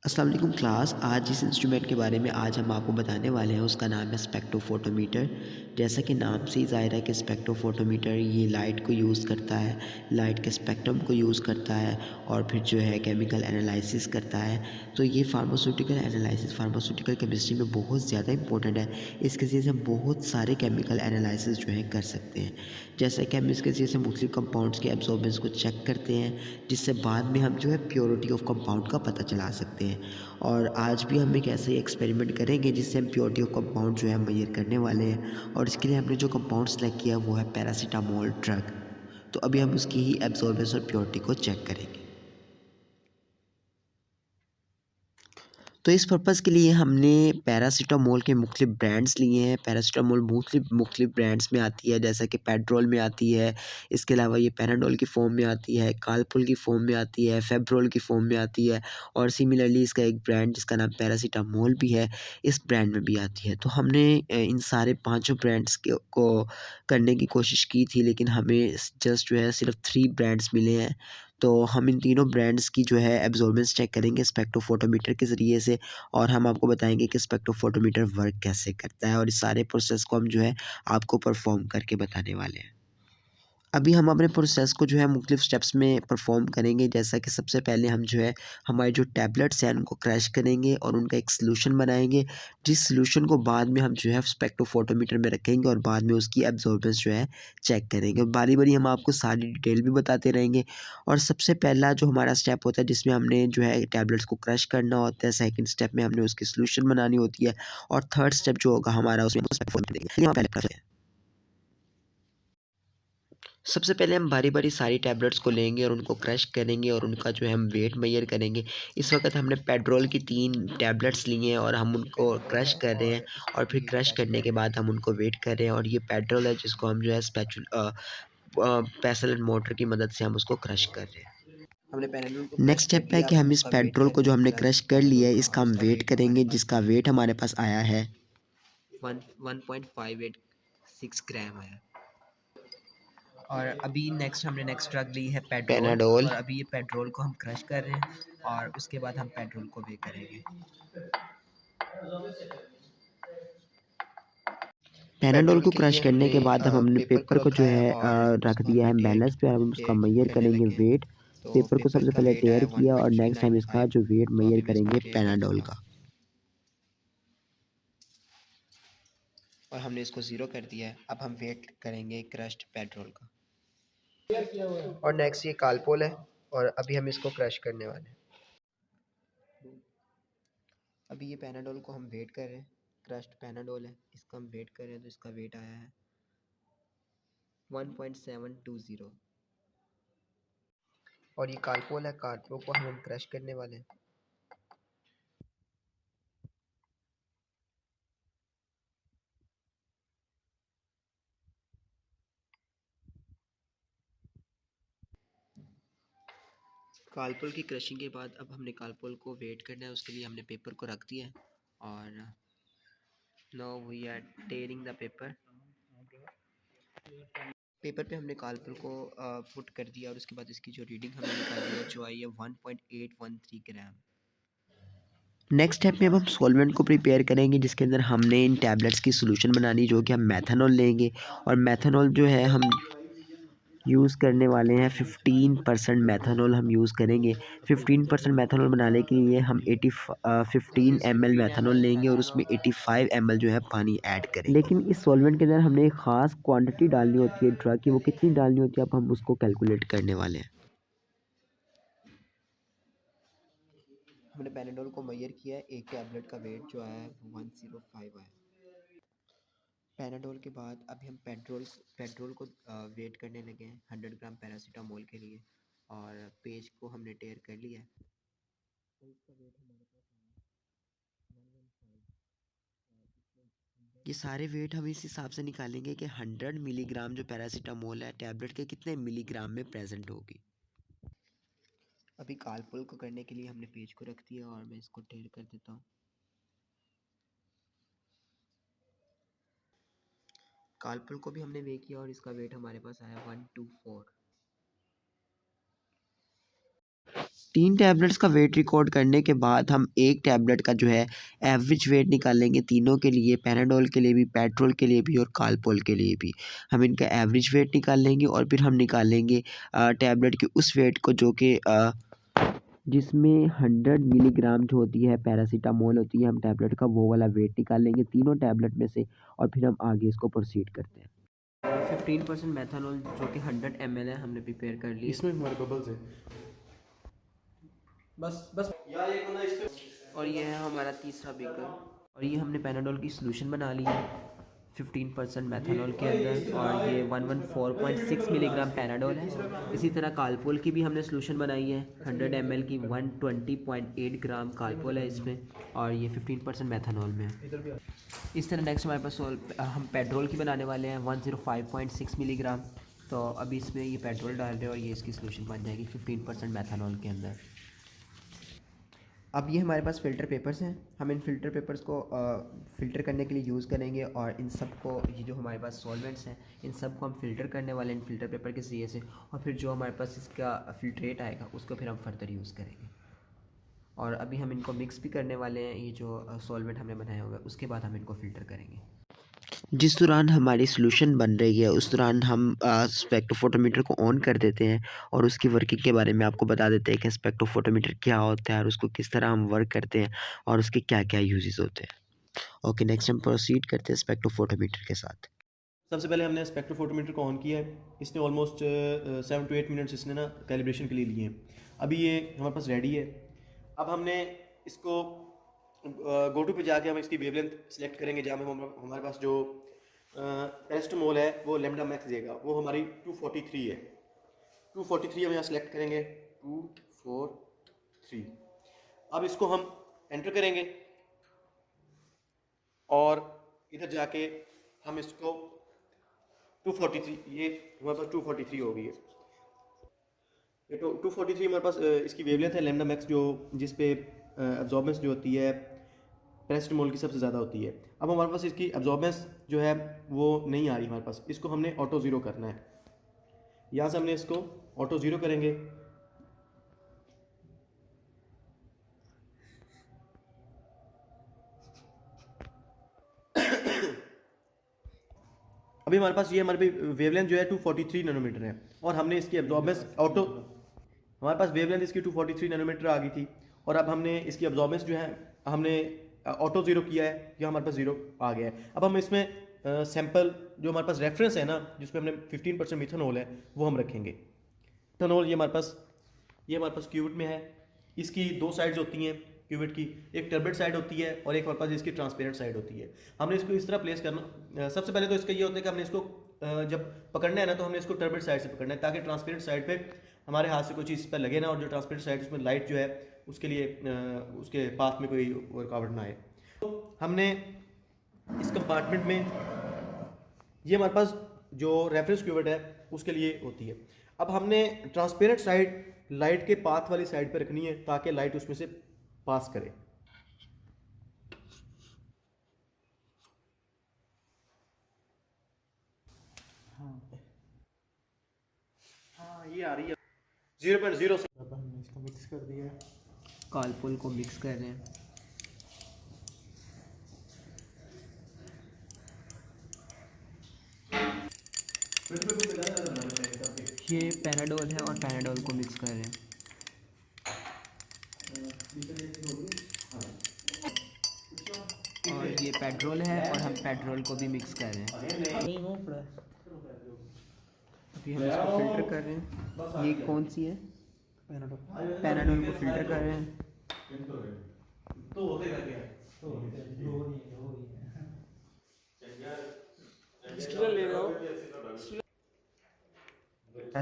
अस्सलाम वालेकुम क्लास। आज जिस इंस्ट्रूमेंट के बारे में आज हम आपको बताने वाले हैं उसका नाम है स्पेक्ट्रोफोटोमीटर। जैसा कि नाम से ही ज़ाहिर है कि स्पेक्ट्रोफोटोमीटर ये लाइट को यूज़ करता है, लाइट के स्पेक्ट्रम को यूज़ करता है और फिर जो है केमिकल एनालिसिस करता है। तो ये फार्मास्यूटिकल एनालिसिस, फार्मास्यूटिकल केमिस्ट्री में बहुत ज़्यादा इंपॉर्टेंट है। इसके ज़रिए से हम बहुत सारे केमिकल एनालिसिस जो है कर सकते हैं। जैसे कि हम इसके ज़रिए से मुख्तलिफ कंपाउंड्स के एब्जॉर्बेंस को चेक करते हैं, जिससे बाद में हम जो है प्योरिटी ऑफ कंपाउंड का पता चला सकते हैं। और आज भी हम एक ऐसे एक्सपेरिमेंट करेंगे जिससे हम प्योरिटी ऑफ कंपाउंड जो है मेजर करने वाले हैं। और इसके लिए हमने जो कंपाउंड सेलेक्ट किया वो है पैरासीटामोल ड्रग। तो अभी हम उसकी ही एब्जॉर्बेंस और प्योरिटी को चेक करेंगे। तो इस पर्पज़ के लिए हमने पैरासीटामोल के मुख्तलिफ ब्रांड्स लिए हैं। पैरासीटामोल मुख्तलिफ ब्रांड्स में आती है, जैसा कि पेड्रोल में आती है। इसके अलावा ये पैनाडोल की फ़ॉर्म में आती है, कालपुल की फ़ॉर्म में आती है, फेब्रोल की फ़ॉर्म में आती है और सिमिलरली इसका एक ब्रांड जिसका नाम पैरासीटामोल भी है, इस ब्रांड में भी आती है। तो हमने इन सारे पाँचों ब्रांड्स को करने की कोशिश की थी, लेकिन हमें जस्ट जो है सिर्फ़ 3 ब्रांड्स मिले हैं। तो हम इन तीनों ब्रांड्स की जो है एब्जॉर्बेंस चेक करेंगे स्पेक्ट्रोफोटोमीटर के ज़रिए से, और हम आपको बताएँगे कि स्पेक्ट्रोफोटोमीटर वर्क कैसे करता है, और इस सारे प्रोसेस को हम जो है आपको परफ़ॉर्म करके बताने वाले हैं। अभी हम अपने प्रोसेस को जो है मुख्तलिफ स्टेप्स में परफ़ॉर्म करेंगे। जैसा कि सबसे पहले हम जो है हमारे जो टैबलेट्स हैं उनको क्रश करेंगे और उनका एक सॉल्यूशन बनाएँगे, जिस सॉल्यूशन को बाद में हम जो है स्पेक्ट्रोफोटोमीटर में रखेंगे और बाद में उसकी एब्ज़ॉर्बेंस जो है चेक करेंगे। और बारी-बारी हम आपको सारी डिटेल भी बताते रहेंगे। और सबसे पहला जो हमारा स्टेप होता है जिसमें हमने जो है टैबलेट्स को क्रश करना होता है, सेकंड स्टेप में हमने उसकी सॉल्यूशन बनानी होती है और थर्ड स्टेप जो होगा हमारा उसमें सबसे पहले हम बारी-बारी सारी टैबलेट्स को लेंगे और उनको क्रश करेंगे और उनका जो है हम वेट मेज़र करेंगे। इस वक़्त हमने पेट्रोल की 3 टैबलेट्स ली हैं और हम उनको क्रश कर रहे हैं और फिर क्रश करने के बाद हम उनको वेट कर रहे हैं, और ये पेट्रोल है जिसको हम जो है पेसल मोटर की मदद से हम उसको क्रश कर रहे हैं। हमने पैरानून को क्रश नेक्स्ट कर स्टेप है लिया, कि अब हम हम इस उसका वेट पेट्रोल कर को रहे जो हैं हमने प्लस क्रश कर लिया है तो इसका अब हम उसका वेट वेट हमारे करेंगे, पास जिसका वेट हमारे पास आया है 1.586 ग्राम आया। और अभी हमने नेक्स्ट ड्रग ली है पेट्रोल, पैनाडोल। और अभी ये पेट्रोल को हम क्रश कर रहे हैं और उसके बाद हम पेट्रोल को वे करेंगे। पैनाडोल पेट्रोल को के क्रश लिए करने हमने के बाद हम हमने पेपर को पेपर को जो रखा है है और रख उसको दिया हमने है टेयर बैलेंस पे, हम उसका टेयर मेजर करने करेंगे लगे हैं। वेट। तो पेपर को पेपर सबसे का पहले वेट आया टेयर किया और नेक्स्ट हम इसका 1.395। जो वेट तो मेजर अभी मैं इसको करेंगे टेयर कर पैनाडोल देता हूँ का। और हमने इसको ज़ीरो कर दिया है। अब हम वेट करेंगे क्रश्ड पेट्रोल का। और नेक्स्ट ये कालपोल है और अभी हम इसको क्रश करने वाले हैं। अभी ये पैनाडोल को हम वेट कर रहे हैं, क्रश्ड पैनाडोल है, इसका हम वेट कर रहे हैं, तो इसका वेट आया है 1.720। और ये कालपोल है, कालपोल को हम क्रश करने वाले हैं। कालपोल की क्रशिंग के बाद अब हमने कालपोल को वेट करना है, उसके लिए हमने पेपर को रख दिया है। और now we are tearing the paper. Paper पे हमने कालपुल को पुट कर दिया और उसके बाद इसकी जो रीडिंग हमने निकाली है जो आई है 1.813 ग्राम। नेक्स्ट स्टेप में अब हम सॉल्वेंट को प्रिपेयर करेंगे, जिसके अंदर हमने इन टैबलेट्स की सॉल्यूशन बनानी, जो कि हम मेथनॉल लेंगे। और मेथनॉल जो है हम यूज़ करने वाले हैं 15% मेथनॉल हम यूज़ करेंगे। 15% मेथनॉल बनाने के लिए हम 15 ml मेथनॉल लेंगे और उसमें 85 ml जो है पानी ऐड करेंगे। लेकिन इस सॉल्वेंट के अंदर हमने एक ख़ास क्वांटिटी डालनी होती है ड्रग की, वो कितनी डालनी होती है अब हम उसको कैलकुलेट करने वाले हैं। हमने पैनाडोल को मेजर किया है, एक टैबलेट का वेट जो आया है 105 आया। पैनाडोल के बाद अभी हम पेट्रोल को वेट करने लगे हैं 100 ग्राम पैरासीटामोल के लिए। और पेज को हमने टेयर कर लिया है और इसका वेट हमारे पास आया है 115। ये सारे वेट हम इस हिसाब से निकालेंगे कि 100 मिलीग्राम जो पैरासीटामोल है टैबलेट के कितने मिलीग्राम में प्रेजेंट होगी। अभी कालपुल को करने के लिए हमने पेज को रख दिया और मैं इसको टेयर कर देता हूँ। कालपुल को भी हमने वे किया और इसका वेट हमारे पास आया 124। 3 टैबलेट्स का वेट रिकॉर्ड करने के बाद हम एक टैबलेट का जो है एवरेज वेट निकालेंगे तीनों के लिए, पैराडोल के लिए भी, पेट्रोल के लिए भी और कालपोल के लिए भी। हम इनका एवरेज वेट निकाल लेंगे और फिर हम निकालेंगे टैबलेट के उस वेट को जो कि जिसमें 100 मिलीग्राम जो होती है पैरासीटामोल होती है, हम टैबलेट का वो वाला वेट निकाल लेंगे तीनों टैबलेट में से और फिर हम आगे इसको प्रोसीड करते हैं। 15% मेथनॉल जो कि 100 ml है हमने प्रिपेयर कर ली। इसमें हमारे बबल्स है। बस यार एक बंदा इस पे। और ये है हमारा तीसरा बेकर और ये हमने पैनाडोल की सॉल्यूशन बना ली है 15% मेथनॉल के अंदर और ये 114.6 मिलीग्राम पैनाडोल है। इसी तरह कालपोल की भी हमने सॉल्यूशन बनाई है 100 ml की 120.8 ग्राम कालपोल है इसमें और ये 15% मेथनॉल में है। इस तरह नेक्स्ट हमारे पास हम पेट्रोल की बनाने वाले हैं 105.6 मिलीग्राम। तो अभी इसमें ये पेट्रोल डाल रहे हैं और ये इसकी सॉल्यूशन बन जाएगी 15% मेथनॉल के अंदर। अब ये हमारे पास फ़िल्टर पेपर्स हैं, हम इन फ़िल्टर पेपर्स को फ़िल्टर करने के लिए यूज़ करेंगे और इन सब को ये जो हमारे पास सॉल्वेंट्स हैं इन सब को हम फ़िल्टर करने वाले हैं इन फ़िल्टर पेपर के ज़रिए से और फिर जो हमारे पास इसका फ़िल्ट्रेट आएगा उसको फिर हम फर्दर यूज़ करेंगे। और अभी हम इनको मिक्स भी करने वाले हैं, ये जो सॉल्वेंट हमने बनाया हुआ है उसके बाद हम इनको फ़िल्टर करेंगे। जिस दौरान हमारी सॉल्यूशन बन रही है उस दौरान हम स्पेक्ट्रोफोटोमीटर को ऑन कर देते हैं और उसकी वर्किंग के बारे में आपको बता देते हैं कि स्पेक्ट्रोफोटोमीटर क्या होता है और उसको किस तरह हम वर्क करते हैं और उसके क्या क्या यूजेस होते हैं। ओके, नेक्स्ट हम प्रोसीड करते हैं स्पेक्ट्रोफोटोमीटर के साथ। सबसे पहले हमने स्पेक्ट्रोफोटोमीटर को ऑन किया है। इसने ऑलमोस्ट 7 to 8 मिनट्स इसने ना कैलिब्रेशन के लिए लिए हैं। अभी ये हमारे पास रेडी है। अब हमने इसको गो टू पे जाके हम इसकी वेवलेंथ सेलेक्ट करेंगे जहाँ में हमारे पास जो पैरासीटामोल है वो लैम्डा मैक्स देगा, वो हमारी 243 है। 243 हम यहाँ सेलेक्ट करेंगे 243। अब इसको हम एंटर करेंगे और इधर जाके हम इसको 243 ये हमारे पास 243 हो गई है। ये तो 243 हमारे पास इसकी वेवलेंथ है लैम्डा मैक्स जो जिस पे एब्जॉर्बेंस जो होती है पैरासीटामोल की सबसे ज़्यादा होती है। अब हमारे पास इसकी एब्जॉर्बेंस जो है वो नहीं आ रही हमारे पास, इसको हमने ऑटो ज़ीरो करना है। यहाँ से हमने इसको ऑटो ज़ीरो करेंगे। अभी हमारे पास ये हमारे वेवलेंथ जो है 243 नैनोमीटर है और हमने इसकी एब्जॉर्बेंस ऑटो हमारे पास वेवलेंथ इसकी 243 नैनोमीटर आ गई थी और अब हमने इसकी एब्जॉर्बेंस जो है हमने ऑटो ज़ीरो किया है, यह हमारे पास ज़ीरो आ गया है। अब हम इसमें सैंपल जो हमारे पास रेफरेंस है ना जिसमें हमने 15% मिथनॉल है वो हम रखेंगे। मिथनॉल ये हमारे पास क्यूबिट में है। इसकी दो साइड्स होती हैं क्यूबिट की, एक टर्बिड साइड होती है और एक हमारे पास इसकी ट्रांसपेरेंट साइड होती है। हमने इसको इस तरह प्लेस करना, सबसे पहले तो इसका ये होता है कि हमने इसको जब पकड़ना है ना तो हमने इसको टर्बिड साइड से पकड़ना है ताकि ट्रांसपेरेंट साइड पे हमारे हाथ से कोई चीज़ पर लगे ना और जो ट्रांसपेरेंट साइड उसमें लाइट जो है उसके लिए उसके पाथ में कोई रुकावट ना आए। तो हमने इस कंपार्टमेंट में ये हमारे पास जो रेफरेंस क्यूबिट है उसके लिए होती है। अब हमने ट्रांसपेरेंट साइड लाइट के पाथ वाली साइड पर रखनी है ताकि लाइट उसमें से पास करे। हाँ ये आ रही है 0.0 से। हमने इसको मिक्स कर दिया है, कालपोल को मिक्स कर रहे हैं। ये पैनाडोल है और पैनाडोल को मिक्स कर रहे हैं। और ये पेट्रोल है और हम पेट्रोल को भी मिक्स कर रहे हैं। अभी हम इसको फ़िल्टर कर रहे हैं। ये कौन सी है? पैनाडोल को फ़िल्टर कर रहे हैं।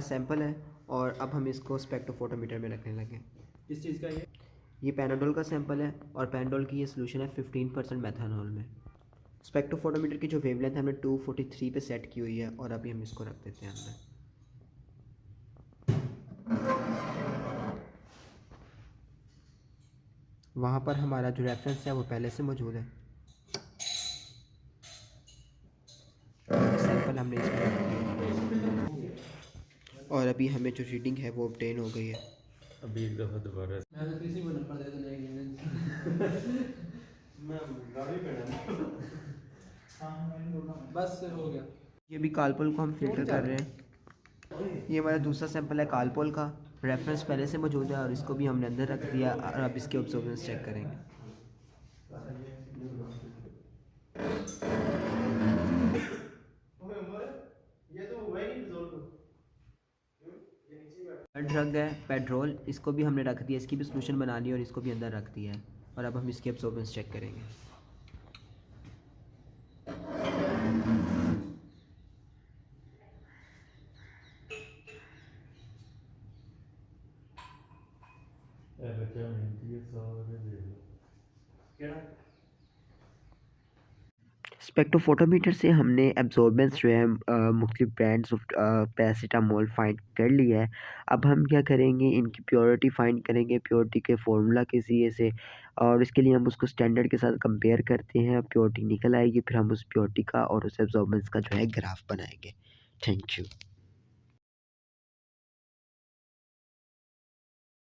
सैंपल है और अब हम इसको स्पेक्ट्रोफोटोमीटर में रखने लगे। किस चीज़ का ये पैनाडोल का सैंपल है और पैनाडोल की ये सॉल्यूशन है 15% मेथनॉल में। स्पेक्ट्रोफोटोमीटर की जो वेवलेंथ हमने 243 पे सेट की हुई है और अभी हम इसको रख देते हैं अंदर। वहाँ पर हमारा जो रेफरेंस है वो पहले से मौजूद है। सैंपल हमने इसमें रख दिया और अभी हमें जो रीडिंग है वो ऑब्टेन हो गई है। अभी एक दफ़ा दोबारा मैं तो किसी को नंबर दे दूँ एक मैं गाड़ी पे ना बस हो गया। ये भी कालपोल को हम फिल्टर कर रहे हैं। ये हमारा दूसरा सैंपल है कालपोल का, रेफरेंस पहले से मौजूद है और इसको भी हमने अंदर रख दिया और अब इसके ऑब्जर्वेंस चेक करेंगे। ड्रग है पेट्रोल, इसको भी हमने रख दिया, इसकी भी सोल्यूशन बना ली और इसको भी अंदर रख दिया है और अब हम इसके ऑब्जर्वेंस चेक करेंगे। बच्चा मेहनती है सारे देख लो स्पेक्ट्रोफोटोमीटर से हमने एब्जॉर्बेंस जो है मुख्तलिफ ब्रांड्स ऑफ पैरासीटामोल फाइंड कर लिया है। अब हम क्या करेंगे, इनकी प्योरिटी फाइंड करेंगे प्योरिटी के फार्मूला के ज़रिए से, और इसके लिए हम उसको स्टैंडर्ड के साथ कंपेयर करते हैं। प्योरिटी निकल आएगी, फिर हम उस प्योरिटी का और उस एब्जॉर्बेंस का जो है ग्राफ बनाएंगे। Thank you.